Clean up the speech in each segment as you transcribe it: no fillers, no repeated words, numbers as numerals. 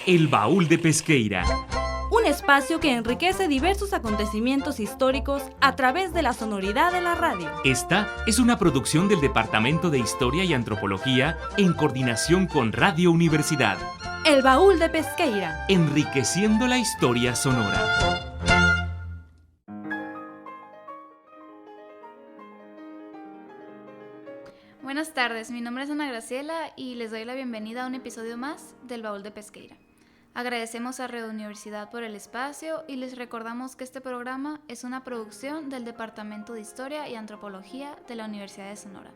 El Baúl de Pesqueira. Un espacio que enriquece diversos acontecimientos históricos a través de la sonoridad de la radio. Esta es una producción del Departamento de Historia y Antropología en coordinación con Radio Universidad. El Baúl de Pesqueira. Enriqueciendo la historia sonora. Buenas tardes, mi nombre es Ana Graciela y les doy la bienvenida a un episodio más del Baúl de Pesqueira. Agradecemos a Radio Universidad por el espacio y les recordamos que este programa es una producción del Departamento de Historia y Antropología de la Universidad de Sonora.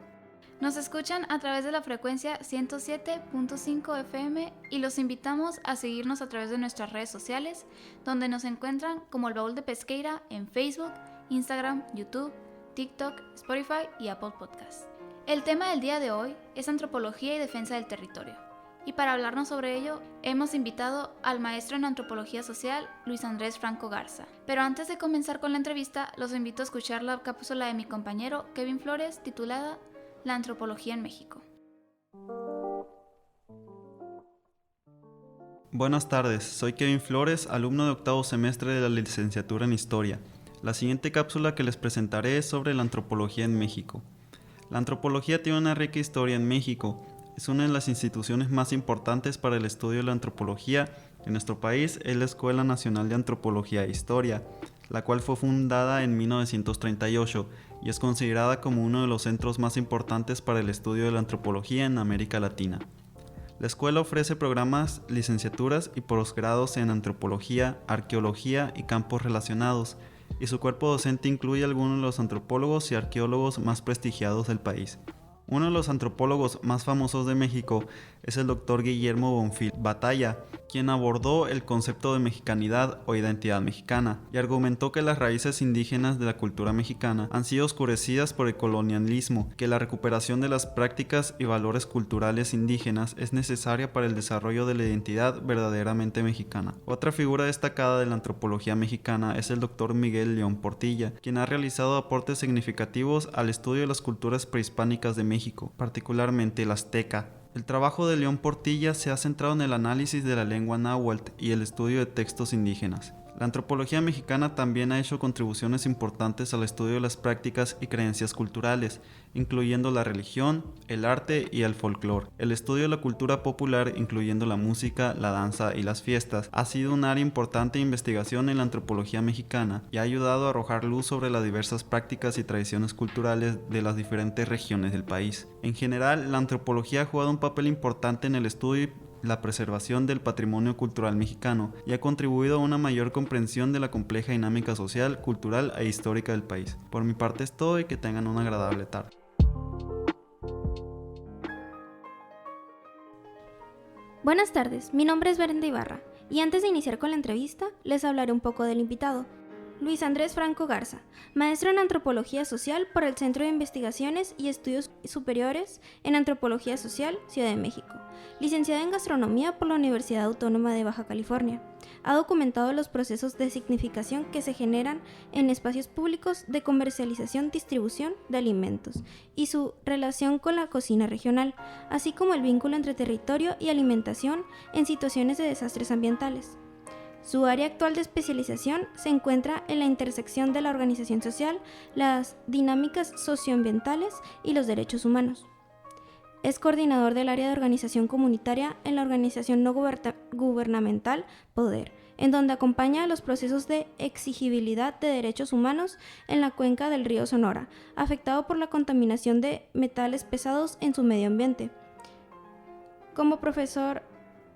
Nos escuchan a través de la frecuencia 107.5 FM y los invitamos a seguirnos a través de nuestras redes sociales, donde nos encuentran como el Baúl de Pesqueira en Facebook, Instagram, YouTube, TikTok, Spotify y Apple Podcasts. El tema del día de hoy es antropología y defensa del territorio. Y para hablarnos sobre ello, hemos invitado al maestro en Antropología Social, Luis Andrés Franco Garza. Pero antes de comenzar con la entrevista, los invito a escuchar la cápsula de mi compañero Kevin Flores, titulada La Antropología en México. Buenas tardes, soy Kevin Flores, alumno de octavo semestre de la licenciatura en Historia. La siguiente cápsula que les presentaré es sobre la antropología en México. La antropología tiene una rica historia en México. Es una de las instituciones más importantes para el estudio de la antropología en nuestro país. Es la Escuela Nacional de Antropología e Historia, la cual fue fundada en 1938 y es considerada como uno de los centros más importantes para el estudio de la antropología en América Latina. La escuela ofrece programas, licenciaturas y posgrados en antropología, arqueología y campos relacionados, y su cuerpo docente incluye a algunos de los antropólogos y arqueólogos más prestigiados del país. Uno de los antropólogos más famosos de México es el Dr. Guillermo Bonfil Batalla, quien abordó el concepto de mexicanidad o identidad mexicana y argumentó que las raíces indígenas de la cultura mexicana han sido oscurecidas por el colonialismo, que la recuperación de las prácticas y valores culturales indígenas es necesaria para el desarrollo de la identidad verdaderamente mexicana. Otra figura destacada de la antropología mexicana es el Dr. Miguel León Portilla, quien ha realizado aportes significativos al estudio de las culturas prehispánicas de México, particularmente la azteca. El trabajo de León Portilla se ha centrado en el análisis de la lengua náhuatl y el estudio de textos indígenas. La antropología mexicana también ha hecho contribuciones importantes al estudio de las prácticas y creencias culturales, incluyendo la religión, el arte y el folclore. El estudio de la cultura popular, incluyendo la música, la danza y las fiestas, ha sido un área importante de investigación en la antropología mexicana y ha ayudado a arrojar luz sobre las diversas prácticas y tradiciones culturales de las diferentes regiones del país. En general, la antropología ha jugado un papel importante en el estudio y la preservación del patrimonio cultural mexicano y ha contribuido a una mayor comprensión de la compleja dinámica social, cultural e histórica del país. Por mi parte es todo y que tengan una agradable tarde. Buenas tardes, mi nombre es Berenda Ibarra y antes de iniciar con la entrevista les hablaré un poco del invitado. Luis Andrés Franco Garza, maestro en Antropología Social por el Centro de Investigaciones y Estudios Superiores en Antropología Social, Ciudad de México. Licenciado en Gastronomía por la Universidad Autónoma de Baja California. Ha documentado los procesos de significación que se generan en espacios públicos de comercialización-distribución de alimentos y su relación con la cocina regional, así como el vínculo entre territorio y alimentación en situaciones de desastres ambientales. Su área actual de especialización se encuentra en la intersección de la organización social, las dinámicas socioambientales y los derechos humanos. Es coordinador del área de organización comunitaria en la organización no gubernamental Poder, en donde acompaña los procesos de exigibilidad de derechos humanos en la cuenca del río Sonora, afectado por la contaminación de metales pesados en su medio ambiente. Como profesor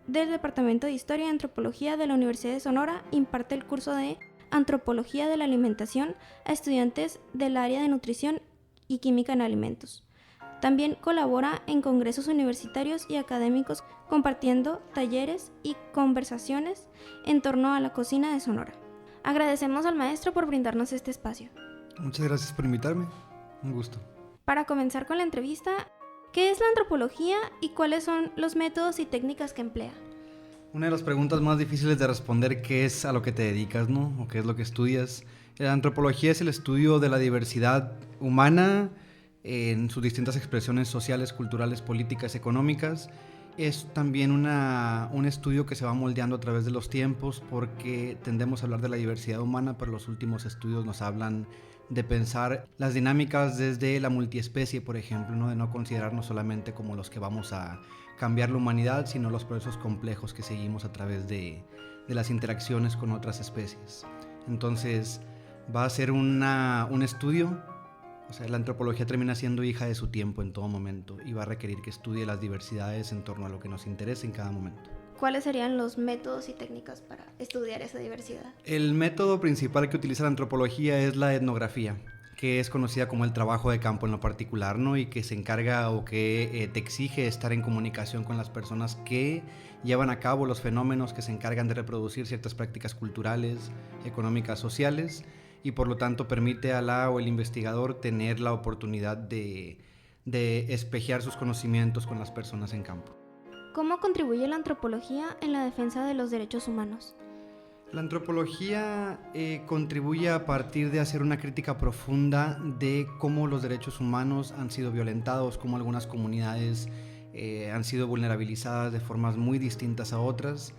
del Departamento de Historia y Antropología de la Universidad de Sonora, imparte el curso de Antropología de la Alimentación a estudiantes del área de Nutrición y Química en Alimentos. También colabora en congresos universitarios y académicos compartiendo talleres y conversaciones en torno a la cocina de Sonora. Agradecemos al maestro por brindarnos este espacio. Muchas gracias por invitarme, un gusto. Para comenzar con la entrevista, ¿qué es la antropología y cuáles son los métodos y técnicas que emplea? Una de las preguntas más difíciles de responder, ¿qué es a lo que te dedicas, no? ¿O qué es lo que estudias? La antropología es el estudio de la diversidad humana en sus distintas expresiones sociales, culturales, políticas, económicas es también un estudio que se va moldeando a través de los tiempos, porque tendemos a hablar de la diversidad humana, pero los últimos estudios nos hablan de pensar las dinámicas desde la multiespecie, por ejemplo, ¿no? De no considerarnos solamente como los que vamos a cambiar la humanidad, sino los procesos complejos que seguimos a través de las interacciones con otras especies. Entonces va a ser un estudio, o sea, la antropología termina siendo hija de su tiempo en todo momento y va a requerir que estudie las diversidades en torno a lo que nos interesa en cada momento. ¿Cuáles serían los métodos y técnicas para estudiar esa diversidad? El método principal que utiliza la antropología es la etnografía, que es conocida como el trabajo de campo en lo particular, ¿no? Y que se encarga o que te exige estar en comunicación con las personas que llevan a cabo los fenómenos, que se encargan de reproducir ciertas prácticas culturales, económicas, sociales, y por lo tanto permite a la o el investigador tener la oportunidad de espejear sus conocimientos con las personas en campo. ¿Cómo contribuye la antropología en la defensa de los derechos humanos? La antropología contribuye a partir de hacer una crítica profunda de cómo los derechos humanos han sido violentados, cómo algunas comunidades han sido vulnerabilizadas de formas muy distintas a otras.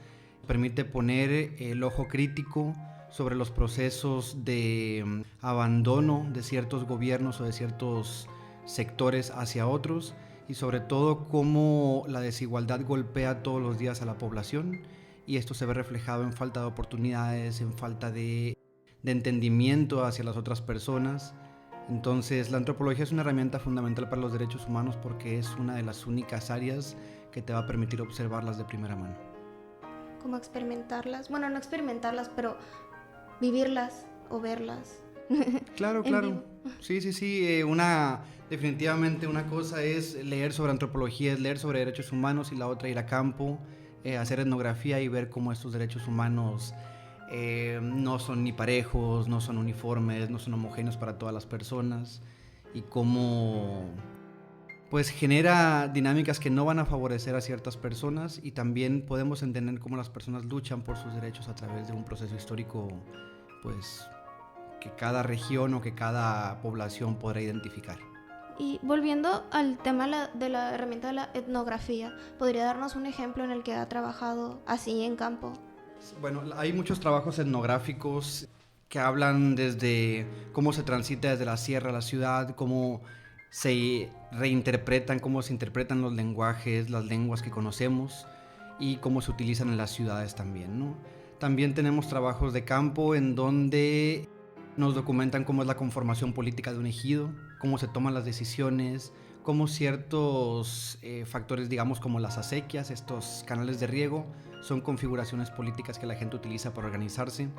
Permite poner el ojo crítico sobre los procesos de abandono de ciertos gobiernos o de ciertos sectores hacia otros, y sobre todo cómo la desigualdad golpea todos los días a la población, y esto se ve reflejado en falta de oportunidades, en falta de entendimiento hacia las otras personas. Entonces la antropología es una herramienta fundamental para los derechos humanos porque es una de las únicas áreas que te va a permitir observarlas de primera mano. ¿Cómo experimentarlas? Bueno, no experimentarlas, pero vivirlas o verlas. Claro. Sí. Definitivamente una cosa es leer sobre antropología, es leer sobre derechos humanos, y la otra ir a campo, hacer etnografía y ver cómo estos derechos humanos no son ni parejos, no son uniformes, no son homogéneos para todas las personas, y cómo pues genera dinámicas que no van a favorecer a ciertas personas, y también podemos entender cómo las personas luchan por sus derechos a través de un proceso histórico pues que cada región o que cada población podrá identificar. Y volviendo al tema de la herramienta de la etnografía, ¿podría darnos un ejemplo en el que ha trabajado así en campo? Bueno, hay muchos trabajos etnográficos que hablan desde cómo se transita desde la sierra a la ciudad, cómo se reinterpretan, cómo se interpretan los lenguajes, las lenguas que conocemos, y cómo se utilizan en las ciudades también, ¿no? También tenemos trabajos de campo en donde nos documentan cómo es la conformación política de un ejido, cómo se toman las decisiones, cómo ciertos factores, digamos como las acequias, estos canales de riego, son configuraciones políticas que la gente utiliza para organizarse.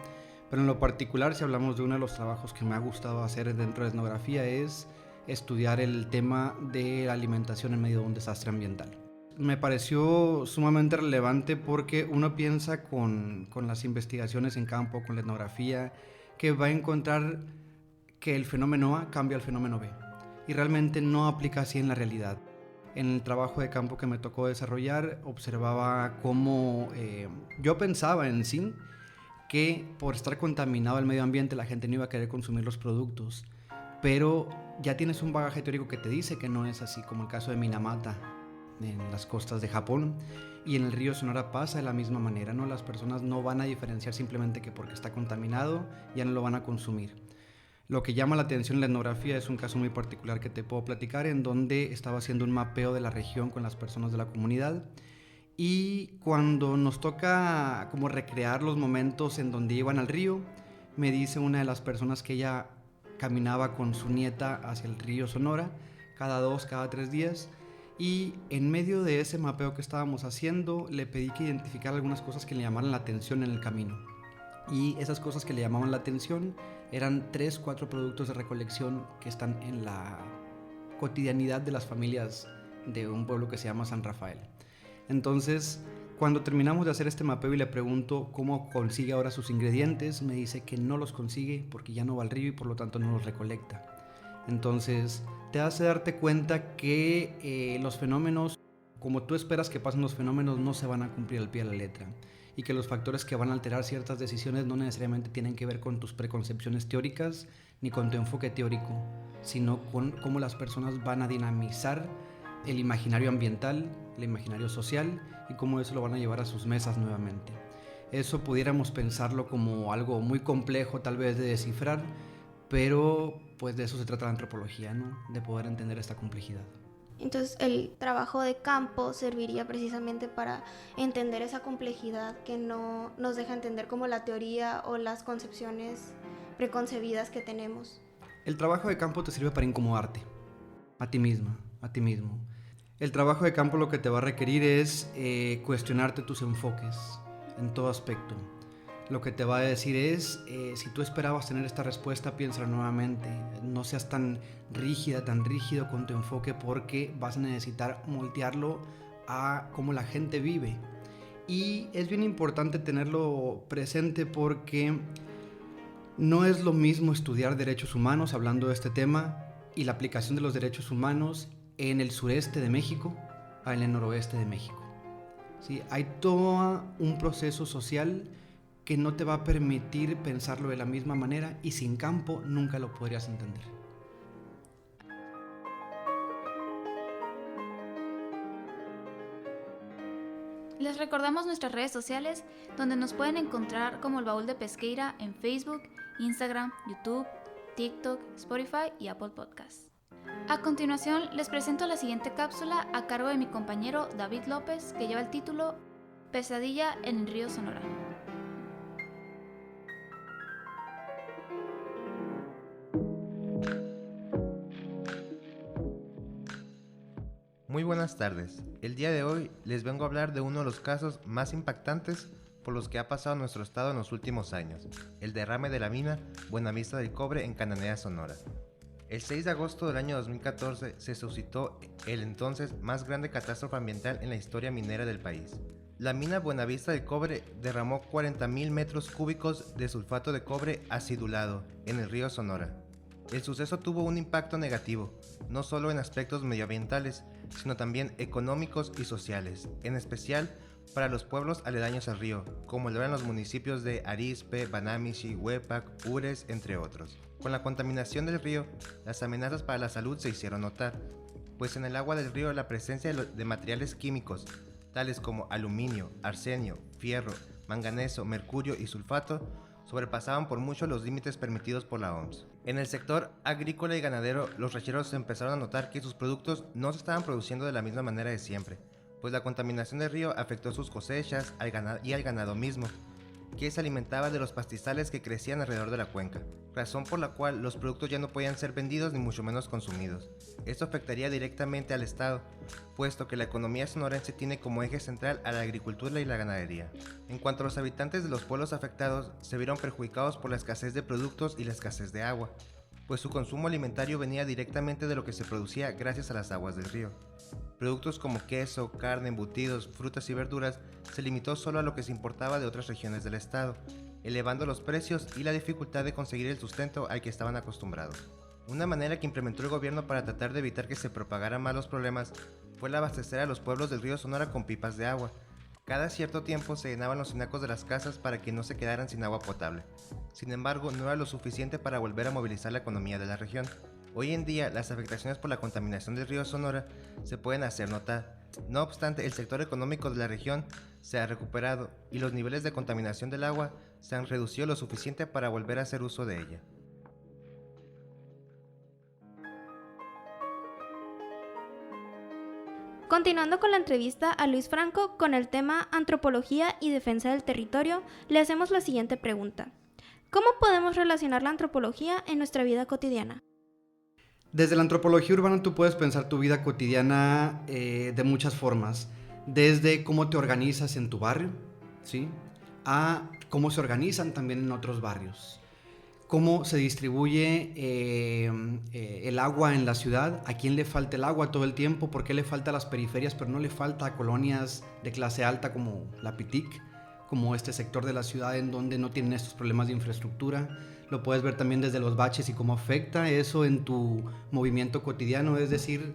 Pero en lo particular, si hablamos de uno de los trabajos que me ha gustado hacer dentro de etnografía, es estudiar el tema de la alimentación en medio de un desastre ambiental. Me pareció sumamente relevante porque uno piensa con las investigaciones en campo, con la etnografía, que va a encontrar que el fenómeno A cambia al fenómeno B, y realmente no aplica así en la realidad. En el trabajo de campo que me tocó desarrollar, observaba cómo yo pensaba en sí que por estar contaminado el medio ambiente la gente no iba a querer consumir los productos, pero ya tienes un bagaje teórico que te dice que no es así, como el caso de Minamata en las costas de Japón, y en el río Sonora pasa de la misma manera, ¿no? Las personas no van a diferenciar simplemente que porque está contaminado ya no lo van a consumir. Lo que llama la atención en la etnografía es un caso muy particular que te puedo platicar, en donde estaba haciendo un mapeo de la región con las personas de la comunidad, y cuando nos toca como recrear los momentos en donde iban al río, me dice una de las personas que ella caminaba con su nieta hacia el río Sonora cada 2, cada 3 días, y en medio de ese mapeo que estábamos haciendo le pedí que identificara algunas cosas que le llamaran la atención en el camino, y esas cosas que le llamaban la atención eran 3, 4 productos de recolección que están en la cotidianidad de las familias de un pueblo que se llama San Rafael. Entonces, cuando terminamos de hacer este mapeo y le pregunto cómo consigue ahora sus ingredientes, me dice que no los consigue porque ya no va al río y por lo tanto no los recolecta. Entonces, te hace darte cuenta que los fenómenos, como tú esperas que pasen los fenómenos, no se van a cumplir al pie de la letra, y que los factores que van a alterar ciertas decisiones no necesariamente tienen que ver con tus preconcepciones teóricas ni con tu enfoque teórico, sino con cómo las personas van a dinamizar el imaginario ambiental el imaginario social y cómo eso lo van a llevar a sus mesas nuevamente. Eso pudiéramos pensarlo como algo muy complejo tal vez de descifrar, pero pues de eso se trata la antropología, ¿no? De poder entender esta complejidad. Entonces el trabajo de campo serviría precisamente para entender esa complejidad que no nos deja entender como la teoría o las concepciones preconcebidas que tenemos. El trabajo de campo te sirve para incomodarte a ti misma, a ti mismo. El trabajo de campo lo que te va a requerir es cuestionarte tus enfoques en todo aspecto. Lo que te va a decir es, si tú esperabas tener esta respuesta, piénsala nuevamente. No seas tan rígida, tan rígido con tu enfoque, porque vas a necesitar moldearlo a cómo la gente vive. Y es bien importante tenerlo presente porque no es lo mismo estudiar derechos humanos, hablando de este tema, y la aplicación de los derechos humanos en el sureste de México a en el noroeste de México. ¿Sí? Hay todo un proceso social que no te va a permitir pensarlo de la misma manera, y sin campo nunca lo podrías entender. Les recordamos nuestras redes sociales, donde nos pueden encontrar como El Baúl de Pesqueira en Facebook, Instagram, YouTube, TikTok, Spotify y Apple Podcasts. A continuación, les presento la siguiente cápsula a cargo de mi compañero David López, que lleva el título Pesadilla en el río Sonora. Muy buenas tardes. El día de hoy les vengo a hablar de uno de los casos más impactantes por los que ha pasado nuestro estado en los últimos años, el derrame de la mina Buenavista del Cobre en Cananea, Sonora. El 6 de agosto del año 2014 se suscitó el entonces más grande catástrofe ambiental en la historia minera del país. La mina Buenavista del Cobre derramó 40.000 metros cúbicos de sulfato de cobre acidulado en el río Sonora. El suceso tuvo un impacto negativo, no solo en aspectos medioambientales, sino también económicos y sociales, en especial para los pueblos aledaños al río, como lo eran los municipios de Arizpe, Banamichi, Huepac, Ures, entre otros. Con la contaminación del río, las amenazas para la salud se hicieron notar, pues en el agua del río la presencia de materiales químicos, tales como aluminio, arsenio, fierro, manganeso, mercurio y sulfato, sobrepasaban por mucho los límites permitidos por la OMS. En el sector agrícola y ganadero, los rancheros empezaron a notar que sus productos no se estaban produciendo de la misma manera de siempre, pues la contaminación del río afectó sus cosechas y al ganado mismo, que se alimentaba de los pastizales que crecían alrededor de la cuenca, razón por la cual los productos ya no podían ser vendidos ni mucho menos consumidos. Esto afectaría directamente al estado, puesto que la economía sonorense tiene como eje central a la agricultura y la ganadería. En cuanto a los habitantes de los pueblos afectados, se vieron perjudicados por la escasez de productos y la escasez de agua, pues su consumo alimentario venía directamente de lo que se producía gracias a las aguas del río. Productos como queso, carne, embutidos, frutas y verduras se limitó solo a lo que se importaba de otras regiones del estado, elevando los precios y la dificultad de conseguir el sustento al que estaban acostumbrados. Una manera que implementó el gobierno para tratar de evitar que se propagaran más los problemas fue el abastecer a los pueblos del río Sonora con pipas de agua. Cada cierto tiempo se llenaban los tinacos de las casas para que no se quedaran sin agua potable. Sin embargo, no era lo suficiente para volver a movilizar la economía de la región. Hoy en día, las afectaciones por la contaminación del río Sonora se pueden hacer notar. No obstante, el sector económico de la región se ha recuperado y los niveles de contaminación del agua se han reducido lo suficiente para volver a hacer uso de ella. Continuando con la entrevista a Luis Franco con el tema Antropología y Defensa del Territorio, le hacemos la siguiente pregunta. ¿Cómo podemos relacionar la antropología en nuestra vida cotidiana? Desde la antropología urbana tú puedes pensar tu vida cotidiana de muchas formas, desde cómo te organizas en tu barrio, ¿sí?, a cómo se organizan también en otros barrios, cómo se distribuye el agua en la ciudad, a quién le falta el agua todo el tiempo, por qué le falta a las periferias pero no le falta a colonias de clase alta como la Pitic, como este sector de la ciudad en donde no tienen estos problemas de infraestructura. Lo puedes ver también desde los baches y cómo afecta eso en tu movimiento cotidiano, es decir,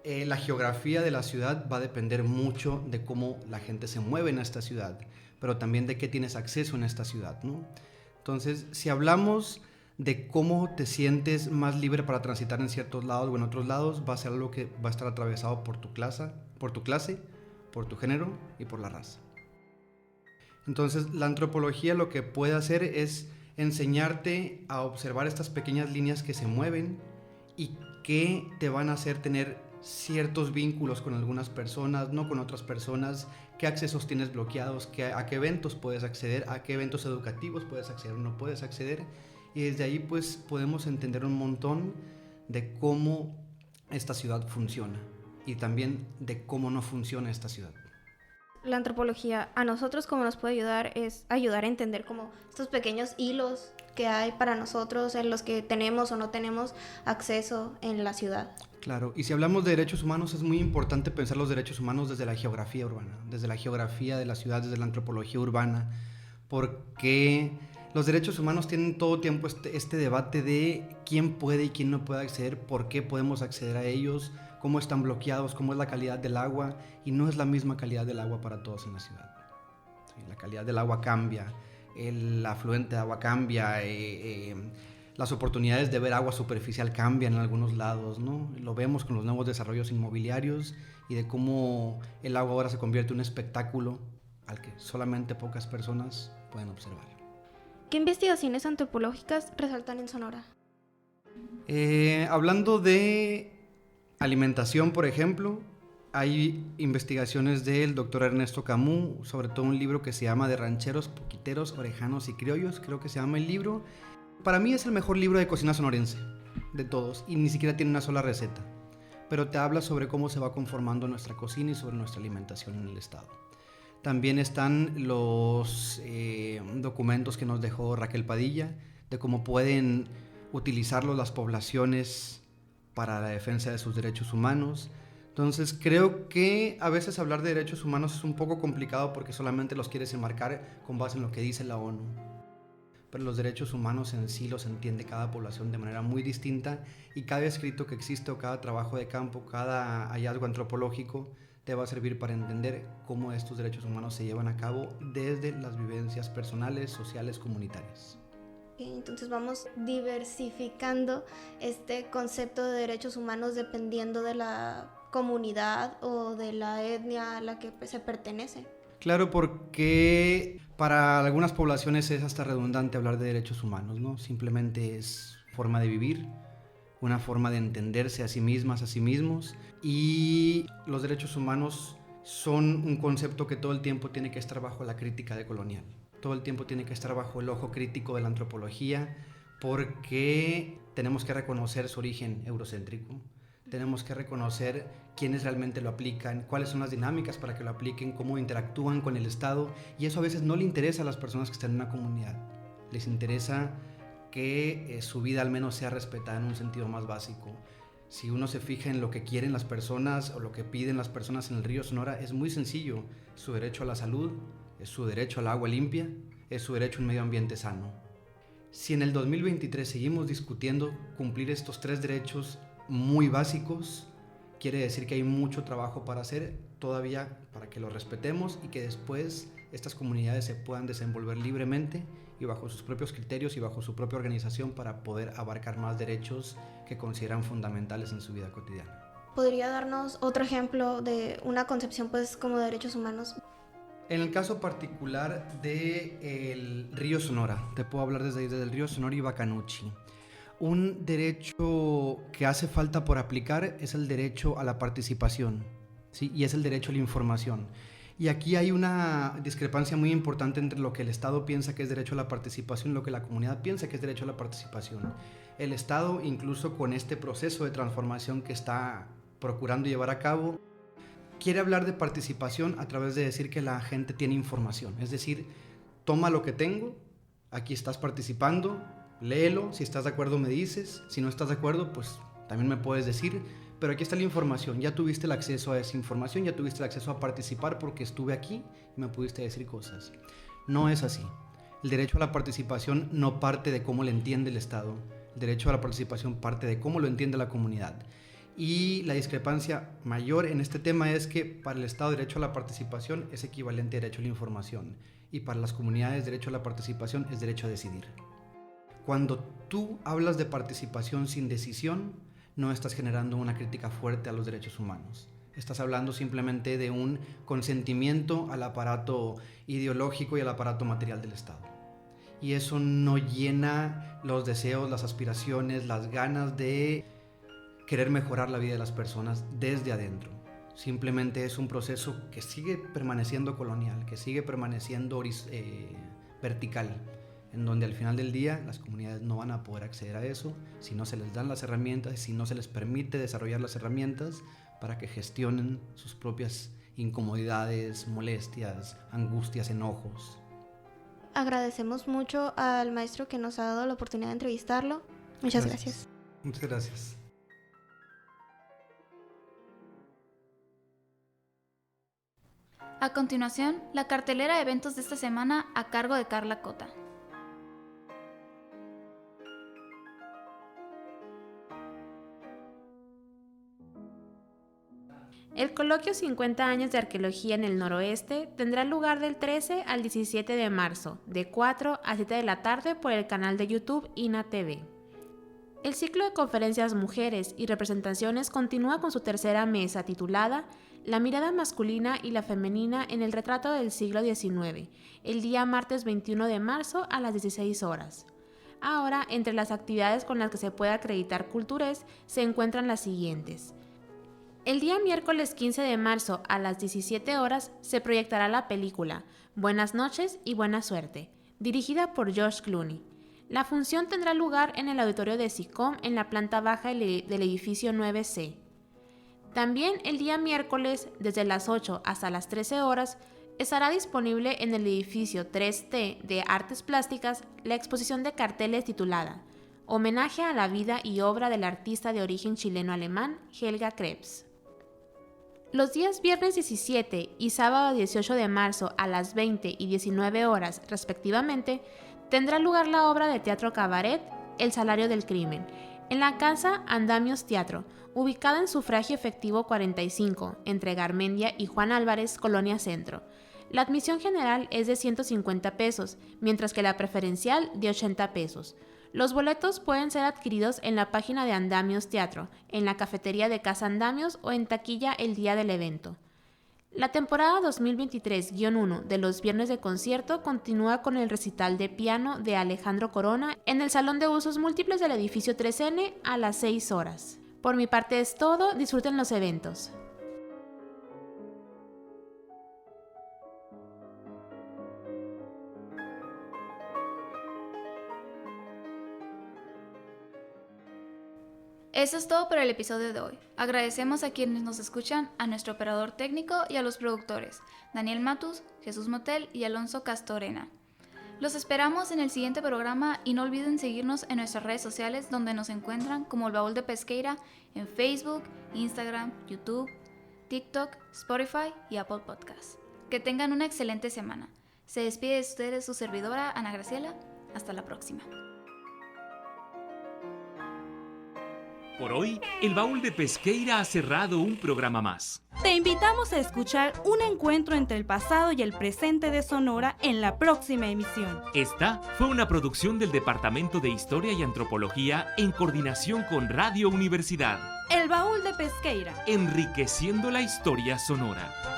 la geografía de la ciudad va a depender mucho de cómo la gente se mueve en esta ciudad, pero también de qué tienes acceso en esta ciudad, ¿no? Entonces, si hablamos de cómo te sientes más libre para transitar en ciertos lados o en otros lados, va a ser algo que va a estar atravesado por tu clase, por tu género y por la raza. Entonces, la antropología lo que puede hacer es enseñarte a observar estas pequeñas líneas que se mueven y que te van a hacer tener ciertos vínculos con algunas personas, no con otras personas, qué accesos tienes bloqueados, a qué eventos puedes acceder, a qué eventos educativos puedes acceder o no puedes acceder, y desde ahí pues podemos entender un montón de cómo esta ciudad funciona y también de cómo no funciona esta ciudad. La antropología a nosotros como nos puede ayudar es ayudar a entender como estos pequeños hilos que hay para nosotros en los que tenemos o no tenemos acceso en la ciudad. Claro, y si hablamos de derechos humanos es muy importante pensar los derechos humanos desde la geografía urbana, desde la geografía de la ciudad, desde la antropología urbana, porque los derechos humanos tienen todo tiempo este debate de quién puede y quién no puede acceder, por qué podemos acceder a ellos, cómo están bloqueados, cómo es la calidad del agua, y no es la misma calidad del agua para todos en la ciudad. Sí, la calidad del agua cambia, el afluente de agua cambia, las oportunidades de ver agua superficial cambian en algunos lados, ¿no? Lo vemos con los nuevos desarrollos inmobiliarios y de cómo el agua ahora se convierte en un espectáculo al que solamente pocas personas pueden observar. ¿Qué investigaciones antropológicas resaltan en Sonora? Hablando de alimentación, por ejemplo, hay investigaciones del doctor Ernesto Camus, sobre todo un libro que se llama De rancheros, poquiteros, orejanos y criollos, creo que se llama el libro. Para mí es el mejor libro de cocina sonorense de todos y ni siquiera tiene una sola receta, pero te habla sobre cómo se va conformando nuestra cocina y sobre nuestra alimentación en el estado. También están los documentos que nos dejó Raquel Padilla de cómo pueden utilizarlos las poblaciones para la defensa de sus derechos humanos. Entonces creo que a veces hablar de derechos humanos es un poco complicado porque solamente los quieres enmarcar con base en lo que dice la ONU. Pero los derechos humanos en sí los entiende cada población de manera muy distinta y cada escrito que existe o cada trabajo de campo, cada hallazgo antropológico te va a servir para entender cómo estos derechos humanos se llevan a cabo desde las vivencias personales, sociales, comunitarias. Entonces vamos diversificando este concepto de derechos humanos dependiendo de la comunidad o de la etnia a la que se pertenece. Claro, porque para algunas poblaciones es hasta redundante hablar de derechos humanos, ¿no? Simplemente es forma de vivir, una forma de entenderse a sí mismas, a sí mismos, y los derechos humanos son un concepto que todo el tiempo tiene que estar bajo la crítica decolonial. Todo el tiempo tiene que estar bajo el ojo crítico de la antropología porque tenemos que reconocer su origen eurocéntrico, tenemos que reconocer quiénes realmente lo aplican, cuáles son las dinámicas para que lo apliquen, cómo interactúan con el Estado, y eso a veces no le interesa a las personas que están en una comunidad. Les interesa que su vida al menos sea respetada en un sentido más básico. Si uno se fija en lo que quieren las personas o lo que piden las personas en el río Sonora, es muy sencillo: su derecho a la salud, es su derecho al agua limpia, es su derecho a un medio ambiente sano. Si en el 2023 seguimos discutiendo cumplir estos tres derechos muy básicos, quiere decir que hay mucho trabajo para hacer todavía para que los respetemos y que después estas comunidades se puedan desenvolver libremente y bajo sus propios criterios y bajo su propia organización para poder abarcar más derechos que consideran fundamentales en su vida cotidiana. ¿Podría darnos otro ejemplo de una concepción pues como de derechos humanos? En el caso particular del río Sonora, te puedo hablar desde el río Sonora y Bacanuchi. Un derecho que hace falta por aplicar es el derecho a la participación, ¿sí? Y es el derecho a la información. Y aquí hay una discrepancia muy importante entre lo que el Estado piensa que es derecho a la participación y lo que la comunidad piensa que es derecho a la participación. El Estado, incluso con este proceso de transformación que está procurando llevar a cabo, quiere hablar de participación a través de decir que la gente tiene información. Es decir, toma lo que tengo, aquí estás participando, léelo, si estás de acuerdo me dices, si no estás de acuerdo pues también me puedes decir, pero aquí está la información, ya tuviste el acceso a esa información, ya tuviste el acceso a participar porque estuve aquí y me pudiste decir cosas. No es así. El derecho a la participación no parte de cómo lo entiende el Estado, el derecho a la participación parte de cómo lo entiende la comunidad. Y la discrepancia mayor en este tema es que para el Estado derecho a la participación es equivalente a derecho a la información y para las comunidades derecho a la participación es derecho a decidir. Cuando tú hablas de participación sin decisión, no estás generando una crítica fuerte a los derechos humanos. Estás hablando simplemente de un consentimiento al aparato ideológico y al aparato material del Estado. Y eso no llena los deseos, las aspiraciones, las ganas de querer mejorar la vida de las personas desde adentro. Simplemente es un proceso que sigue permaneciendo colonial, que sigue permaneciendo vertical, en donde al final del día las comunidades no van a poder acceder a eso si no se les dan las herramientas, si no se les permite desarrollar las herramientas para que gestionen sus propias incomodidades, molestias, angustias, enojos. Agradecemos mucho al maestro que nos ha dado la oportunidad de entrevistarlo. Muchas gracias. Muchas gracias. A continuación, la cartelera de eventos de esta semana a cargo de Carla Cota. El coloquio 50 años de arqueología en el noroeste tendrá lugar del 13 al 17 de marzo, de 4 a 7 de la tarde por el canal de YouTube INA TV. El ciclo de conferencias Mujeres y Representaciones continúa con su tercera mesa titulada La mirada masculina y la femenina en el retrato del siglo XIX, el día martes 21 de marzo a las 16 horas. Ahora, entre las actividades con las que se puede acreditar Cultures se encuentran las siguientes. El día miércoles 15 de marzo a las 17 horas se proyectará la película Buenas noches y buena suerte, dirigida por George Clooney. La función tendrá lugar en el auditorio de SICOM en la planta baja del edificio 9C. También el día miércoles, desde las 8 hasta las 13 horas, estará disponible en el edificio 3T de Artes Plásticas la exposición de carteles titulada Homenaje a la vida y obra del artista de origen chileno-alemán Helga Krebs. Los días viernes 17 y sábado 18 de marzo a las 20 y 19 horas, respectivamente, tendrá lugar la obra de teatro cabaret El salario del crimen, en la Casa Andamios Teatro, ubicada en Sufragio Efectivo 45, entre Garmendia y Juan Álvarez, Colonia Centro. La admisión general es de 150 pesos, mientras que la preferencial de 80 pesos. Los boletos pueden ser adquiridos en la página de Andamios Teatro, en la cafetería de Casa Andamios o en taquilla el día del evento. La temporada 2023-1 de los viernes de concierto continúa con el recital de piano de Alejandro Corona en el Salón de Usos Múltiples del edificio 3N a las 6 horas. Por mi parte es todo, disfruten los eventos. Eso es todo por el episodio de hoy. Agradecemos a quienes nos escuchan, a nuestro operador técnico y a los productores, Daniel Matus, Jesús Motel y Alonso Castorena. Los esperamos en el siguiente programa y no olviden seguirnos en nuestras redes sociales donde nos encuentran como El Baúl de Pesqueira en Facebook, Instagram, YouTube, TikTok, Spotify y Apple Podcasts. Que tengan una excelente semana. Se despide de ustedes su servidora Ana Graciela. Hasta la próxima. Por hoy, El Baúl de Pesqueira ha cerrado un programa más. Te invitamos a escuchar un encuentro entre el pasado y el presente de Sonora en la próxima emisión. Esta fue una producción del Departamento de Historia y Antropología en coordinación con Radio Universidad. El Baúl de Pesqueira. Enriqueciendo la historia sonora.